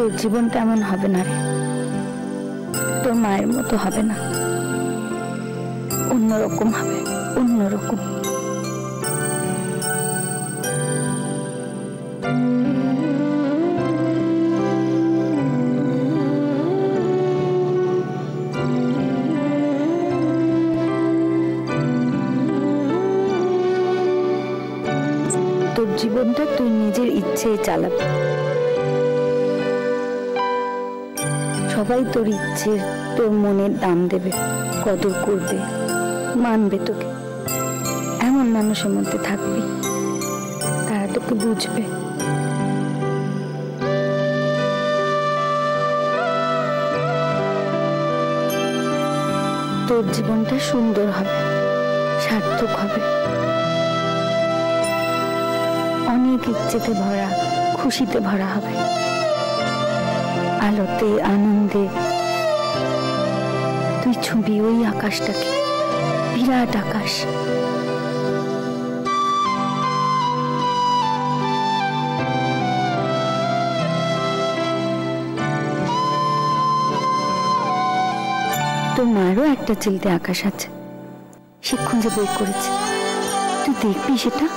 তোর জীবনটা এমন হবে না রে, তোর মায়ের মতো হবে না, অন্যরকম হবে, অন্যরকম। তোর জীবনটা তুই নিজের ইচ্ছেই চালাবি। সবাই তোর ইচ্ছের, তোর মনের দাম দেবে, কদর করবে, মানবে তোকে। এমন মানুষের মধ্যে থাকবি, তারা তোকে বুঝবে। তোর জীবনটা সুন্দর হবে, সার্থক হবে, অনেক ইচ্ছেতে ভরা, খুশিতে ভরা হবে, আলোতে, আনন্দে। তুই ছবি ওই আকাশটাকে, বিরাট আকাশ। তোর মারও একটা চিলতে আকাশ আছে, সে খুঁজে বের করেছে, তুই দেখবি সেটা।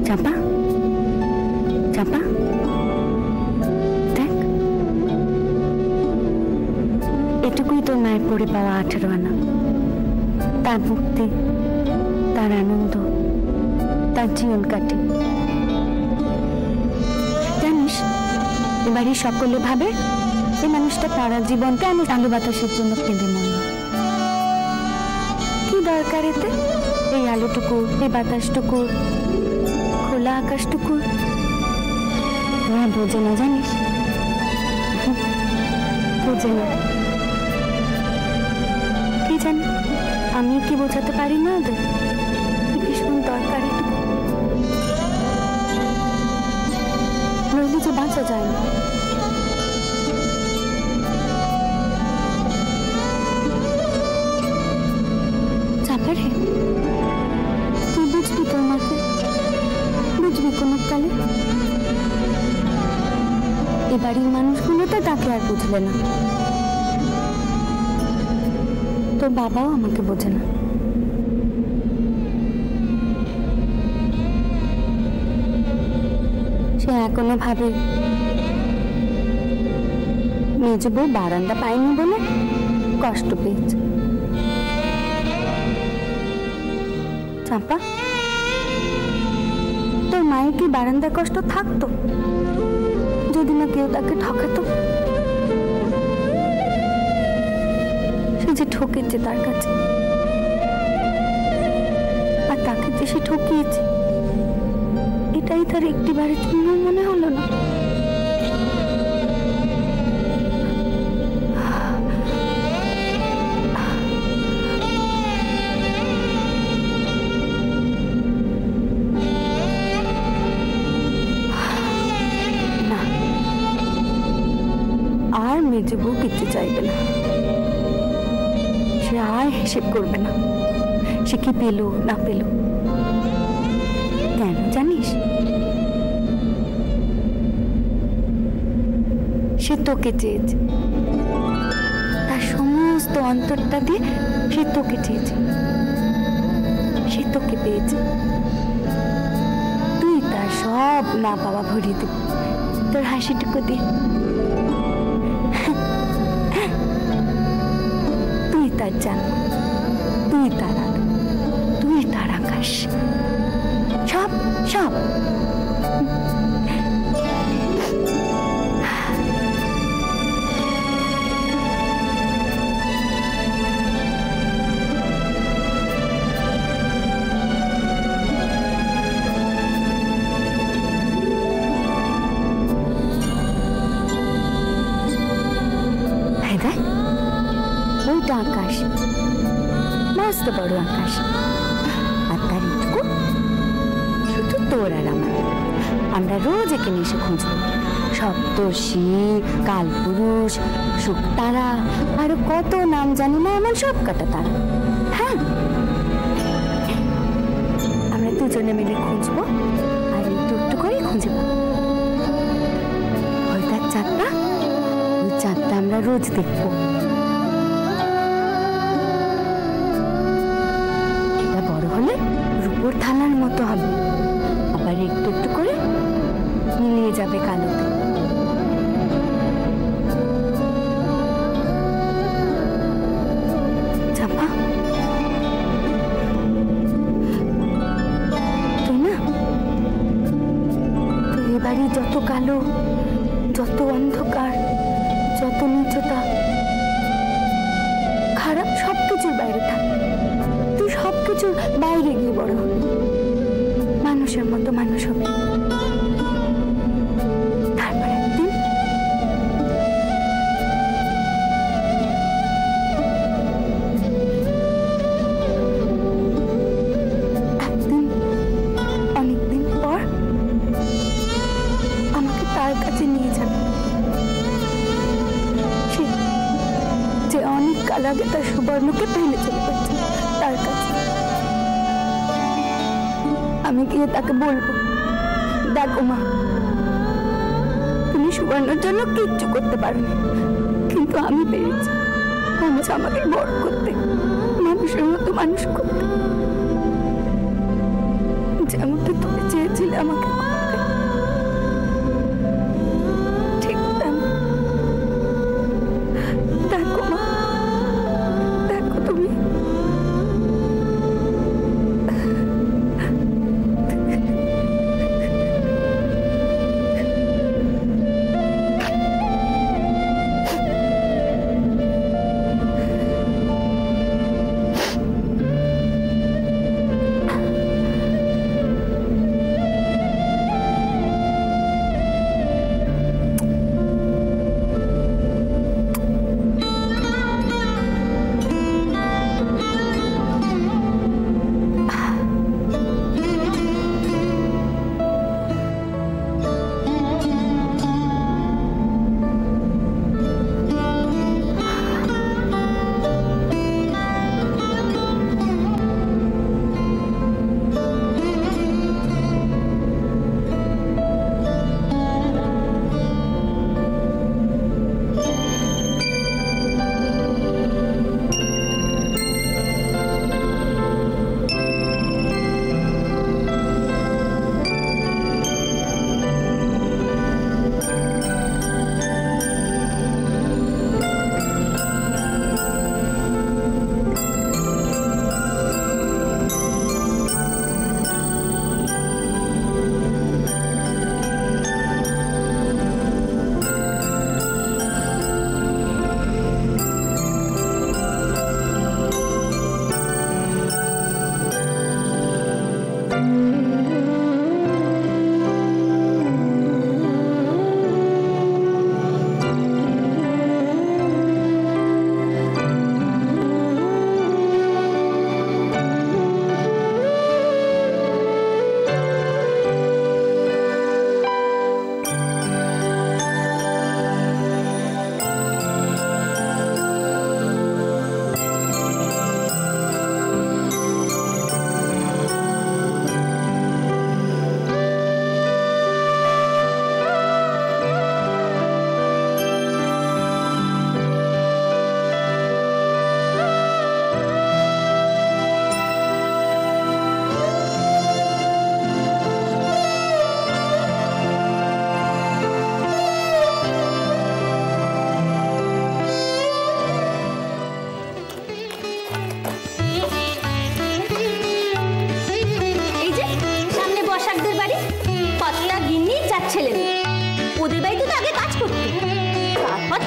চাপা, চাপা, দেখ, এটুকুই তোর মায়ের পড়ে পাওয়া 18 আনা। তার ভক্তি, তার আনন্দ, তার জীবন কাটে। জানিস, এবারই সকলে ভাবে এই মানুষটা তারা জীবনকে আমি আলো বাতাসের জন্য কেঁদে মরল। কি দরকার এতে? এই আলোটুকু, এই বাতাসটুকু, খোলা আকাশটুকু ওরা বোঝে না, জানিস, বোঝে না। কি জানি, আমি কি বোঝাতে পারি না ওদের কি ভীষণ দরকার এটুকু, নইলে যে বাঁচা যায় না। চাপারে, তুই বুঝবি তোর মাকে, বুঝবি কোনো কালে। এ বাড়ির মানুষগুলো তো তাকে আর বুঝলে না, তোর বাবাও আমাকে বোঝে না। সে এখনো ভাবে মেজ বউ বারান্দা পায়নি বলে কষ্ট পেয়েছে। চাপা, তোর মায়ের কি বারান্দায় কষ্ট থাকতো যদি না কেউ তাকে ঠকাতো? সে যে ঠকেছে তার কাছে, আর তাকে যে সে ঠকিয়েছে, এটাই তার একটিবারের জন্য মনে হলো না। আর মেজে বউ কিচ্ছু চাইবে না, সে আর হিসেব করবে না সে কি পেল না পেল। কেন জানিস? সে তোকে চেয়েছে, তার সমস্ত অন্তরটা দিয়ে সে তোকে চেয়েছে। সে তোকে পেয়েছে, তুই তার সব না পাওয়া ভরিয়ে দিবি তোর হাসিটুকু দিয়ে। তুই তার জান, তুই তার আলো, তুই তার আকাশ, সব সব। ওইটা আকাশ, মস্ত বড় আকাশ, আর তার এইটুকু শুধু তোর আর আমার। আমরা রোজ এখানে এসে খুঁজব সপ্তর্ষি, কালপুরুষ, শুকতারা, আরো কত নাম জানি না এমন সব কটা তারা। হ্যাঁ, আমরা দুজনে মিলে খুঁজবো আর একটু একটু করে খুঁজে পাবো। ওই তার চাঁদটা, ওই চাঁদটা আমরা রোজ দেখবো। রূপোর থালার মতো হবে, আবার একটু একটু করে মিলিয়ে যাবে কালোতে। চাপা, তুই না, তুই এবারে যত কালো, যত অন্ধকার, যত নিচুতা, খারাপ সবকিছুর বাইরে থাক। তুই সবকিছুর বাইরে গিয়ে বড় হবি, মানুষের মতো মানুষ হবে। তারপর একদিন অনেকদিন পর আমাকে তার কাছে নিয়ে যাবে, সে যে অনেক কাল আগে তার সুবর্ণকে ফেলে চলে যাচ্ছে তার কাছে। আমি গিয়ে তাকে বলবো, দেখো মা, তুমি সুবর্ণের জন্য কিচ্ছু করতে পারোনি, কিন্তু আমি পেরেছি। মানুষ আমাকে বড় করতে, মানুষের মতো মানুষ করতে, যেমনটা তুমি চেয়েছিলে আমাকে করতে, ঠিক তেমন। দেখো মা, দেখো তুমি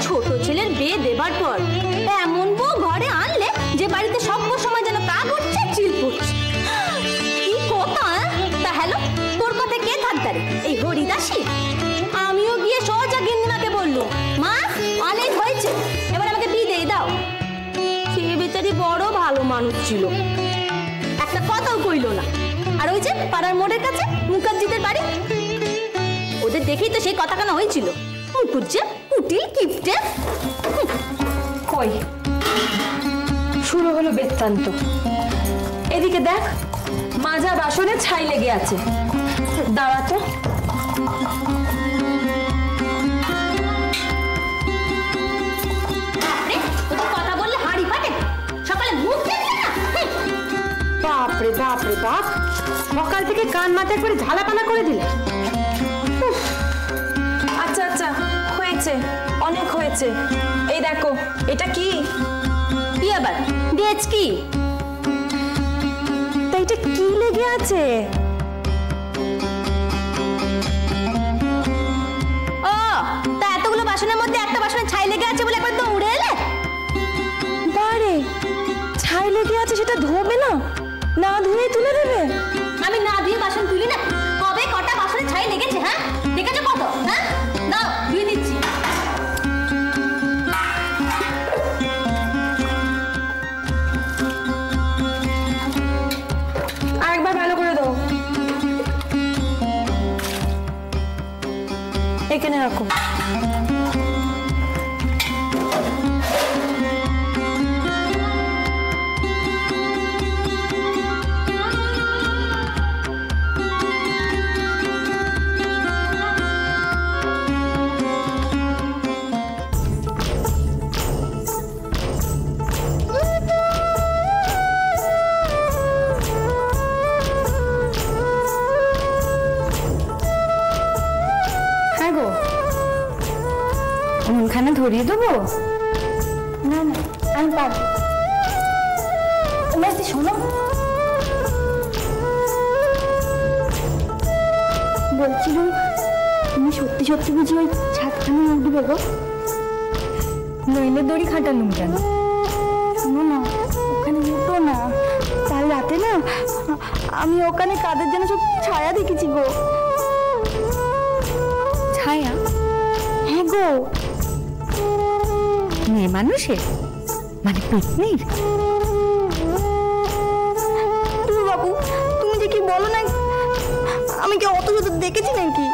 ছোট ছেলের বিয়ে দেবার পর এমন বউ ঘরে আনলে যে বাড়িতে সব সময় যেন কা করছে চিল পড়ছে। কি কথা! তা হ্যালো, তোর কথা কে থাকতারে? এই হরিদাসী? আমিও গিয়ে সোজা গিন্নিমাকে বললুম, মা অনেক হয়েছে, এবার আমাকে বিয়ে দাও। সে বেচারি বড় ভালো মানুষ ছিল, একটা কথাও কইল না। আর ওই যে পাড়ার মোড়ের কাছে মুখার্জিদের বাড়ি, ওদের দেখেই তো সেই কথা কেন হয়েছিল। মুখুজ্জে কুটিল কিপটে। কই শুরু হলো বৃত্তান্ত। এদিকে দেখ, মাজা বাসনে ছাই লেগে আছে। দাঁড়া তো। কথা বললে হাড়ি ফাটে, সকালে মুখ দেখলে না। বাপরে বাপরে বাপ, সকাল থেকে কান মাথায় করে ঝালাপালা করে দিলে। আচ্ছা আচ্ছা, হয়েছে, অনেক হয়েছে। এই দেখো, এটা কি? কি আবার দিয়েছ কি? তা এটা কি লেগে আছে? ও, তা এতগুলো বাসনের মধ্যে একটা বাসনে ছাই লেগে আছে বলে একবার তো উড়ে এলে? বারে, ছাই লেগে আছে সেটা ধোবে না? না ধুয়ে তুলে দেবে? আমি না ধুয়ে বাসন তুলি না। কবে কটা বাসনে ছাই লেগেছে? হ্যাঁ, দেখেছো কত? হ্যাঁ, দাও ধুয়ে দিচ্ছি। আরেকবার ভালো করে দাও। এখানে রাখো। উনখানে ধরিয়ে দেবো? না না, আমি পারবো। মেসি শোনো, বলছিলাম তুমি সত্যি সত্যি বুঝি ওই ছাদখানে উঠবে গো? নইলে দড়ি খাটালুম কেন? শোনো না, ওখানে উঠো না। কাল রাতে না আমি ওখানে কাদের যেন সব ছায়া দেখেছি গো। ছায়া? হ্যাঁ গো। মেয়ে মানুষের, মানে পেতনির? বাবু, তুমি যে কি বলো না, আমি কি অত শত দেখেছি নাকি?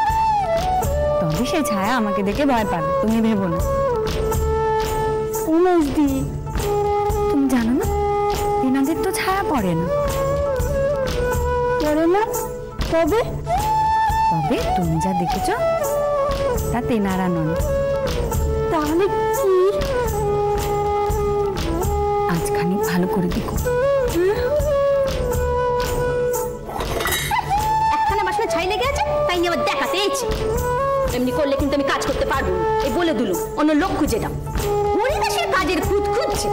তবে সে ছায়া আমাকে দেখে ভয় পাবে, তুমি ভেবো না। উমেশদি, তুমি জানো না তেনাদের তো ছায়া পড়ে না। পড়ে না? তবে তবে তুমি যা দেখেছ তা তেনারা নন। তাহলে কি? আজখানি ভালো করে দেখো। একখানা বাসনে ছাই লেগে আছে, তাই নিয়ে আবার দেখাতে এসেছি। এমনি করলে কিন্তু আমি কাজ করতে পারবো না, এই বলে দিলুম। অন্য লোক খুঁজে দাও। হরিদাসের কাজের খুঁত খুঁজছে।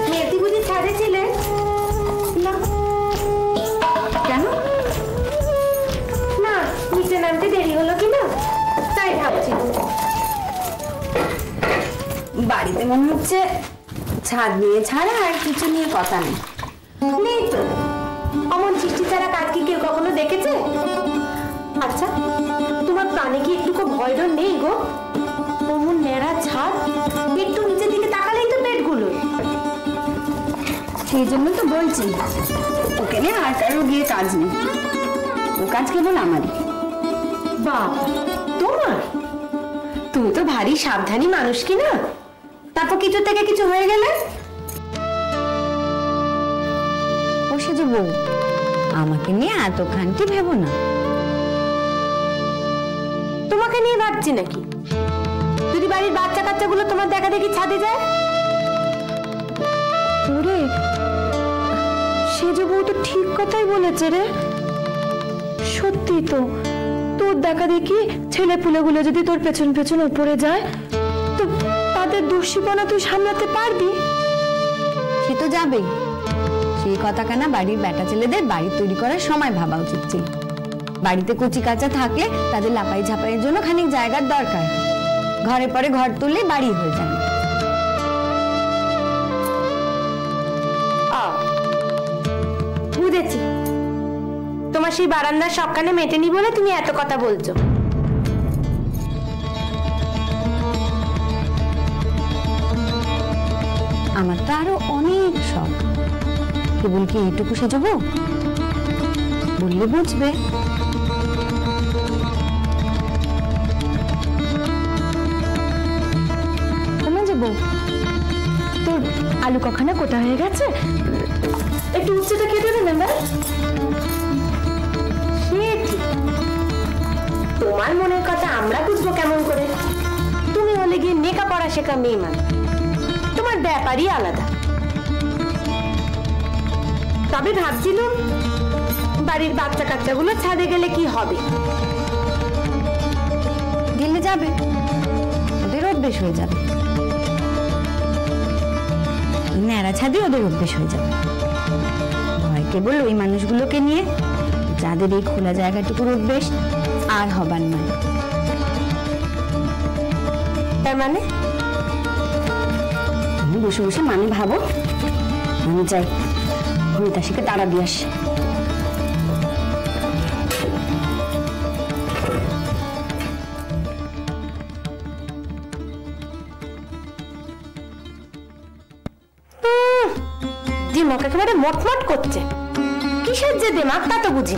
মেয়েটি বুঝি ছাদে ছিলে? না। কেন? না, নিচে নামতে দেরি হলো কিনা তাই ভাবছি। বাড়িতে মনে হচ্ছে ছাদ নিয়ে ছাড়া আর কিছু নিয়ে কথা নেই। নেই তো, অমন সৃষ্টি ছাড়া কাজ কি কেউ কখনো দেখেছে? আচ্ছা, তোমার প্রাণে কি একটুকু ভয় ডর নেই গো? অমন নেড়া ছাদ, একটু নিচের দিকে তাকালেই তো পেট গুলো। সেই জন্য তো বলছি, ওকে নিয়ে আর কারো গিয়ে কাজ নেই, ও কাজ কেবল আমারই। বাবা, তোমার? তুমি তো ভারী সাবধানী মানুষ কি না? তারপর কিছু থেকে কিছু হয়ে গেলে? ও সে যে বউ, আমাকে নিয়ে এতখানটি ভেবো না। তোমাকে নিয়ে ভাবছি নাকি? যদি বাড়ির বাচ্চা কাচ্চাগুলো তোমার দেখা দেখি ছাদে যায়? ওরে, সেজ বউ তো ঠিক কথাই বলেছে রে। সত্যি তো, তোর দেখা দেখি ছেলে পুলেগুলো যদি তোর পেছন পেছন উপরে যায়, তো তাদের দোষীপনা তুই সামলাতে পারবি? সে তো যাবেই, সেই কথা কানা বাড়ির বেটা ছেলেদের বাড়ি তৈরি করার সময় ভাবা উচিত ছিল। বাড়িতে কচি কাঁচা থাকলে তাদের লাপাই ঝাপাইয়ের জন্য খানিক জায়গার দরকার, ঘরে পরে ঘর তুললে বাড়ি হয়ে যায়। বুঝেছি, তোমার সেই বারান্দার সবখানে মেটেনি বলে তুমি এত কথা বলছো। আমার তো আরো অনেক শখ, কেবল কি এইটুকু সেজবো? বললে বুঝবে। যাবো তোর আলু কখানা কোটা হয়ে গেছে, একটু উচ্চটা কেটে দেবেন না? সে ঠিক, তোমার মনের কথা আমরা বুঝবো কেমন করে? তুমি হলে গিয়ে নেকা পড়া শেখা মেয়ে মানে, তোমার ব্যাপারই আলাদা। তবে ভাবছিলাম বাড়ির বাচ্চা কাচ্চাগুলো ছাদে গেলে কি হবে? গেলে যাবে, ওদের অভ্যেস হয়ে যাবে। ন্যাড়া ছাদে ওদের অভ্যেস হয়ে যাবে। ভয় কেবল ওই মানুষগুলোকে নিয়ে যাদের এই খোলা জায়গাটুকুর অভ্যেস আর হবার নয়। তার মানে তুমি বসে বসে মানে ভাবো, আমি চাই হরিদাসীকে তাড়া দিয়ে আসি। দিমাগ একেবারে মটমট করছে, কিসের যে দিমাগ তা তো বুঝি।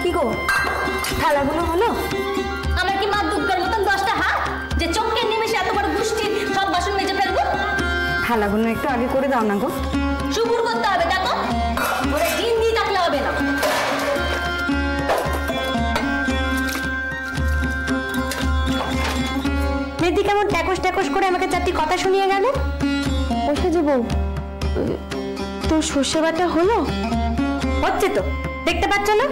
কি গো, থালাগুলো হলো? আমার কি মা দুর্গার মতন 10টা হাত যে চোখকে নিমেষে এত বড় গুষ্টির সব বাসন মেজে ফেলবো? থালাগুলো একটু আগে করে দাও না গো। শুকুর করতে হবে, দেখো ওরে দিন দিয়ে থাকলে হবে না। মেয়েদি কেমন ট্যাকস ট্যাকস করে আমাকে 4টি কথা শুনিয়ে গেল। বসে যে বউ, তোর সর্ষে বাটা হলো? হচ্ছে তো, দেখতে পাচ্ছ না?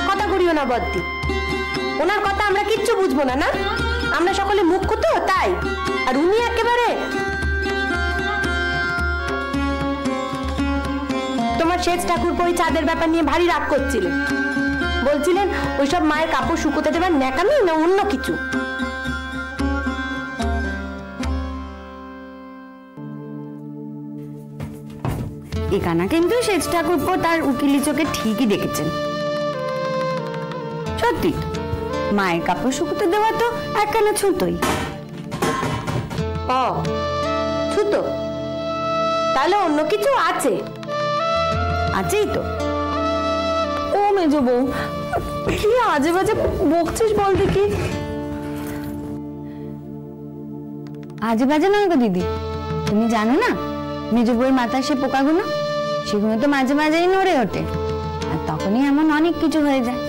কথা করিও না বদ্দি, ওনার কথা আমরা কিচ্ছু বুঝবো না। না, আমরা সকলে মুখ্য তো তাই, আর উনি একেবারে। তোমার শেষ ঠাকুর ওই চাঁদের ব্যাপার নিয়ে ভারী রাগ করছিলেন, বলছিলেন ওইসব মায়ের কাপড় শুকোতে দেবার ন্যাকামি না অন্য কিছু। এখানা কিন্তু শেষ ঠাকুরপো তার উকিলি চোখে ঠিকই দেখেছেন। সত্যি মায়ের কাপড় শুকোতে দেওয়া তো একখানা ছুতোই। ও ছুতো, তাহলে অন্য কিছু আছে? আছেই তো। ও মেজ বউ, কি আজে বাজে বকছিস বল দেখি। আজে বাজে নয় গো দিদি, তুমি জানো না মেজ বউয়ের মাথায় সে পোকাগুলো, সেগুলো তো মাঝে মাঝেই নড়ে ওঠে, আর তখনই এমন অনেক কিছু হয়ে যায়।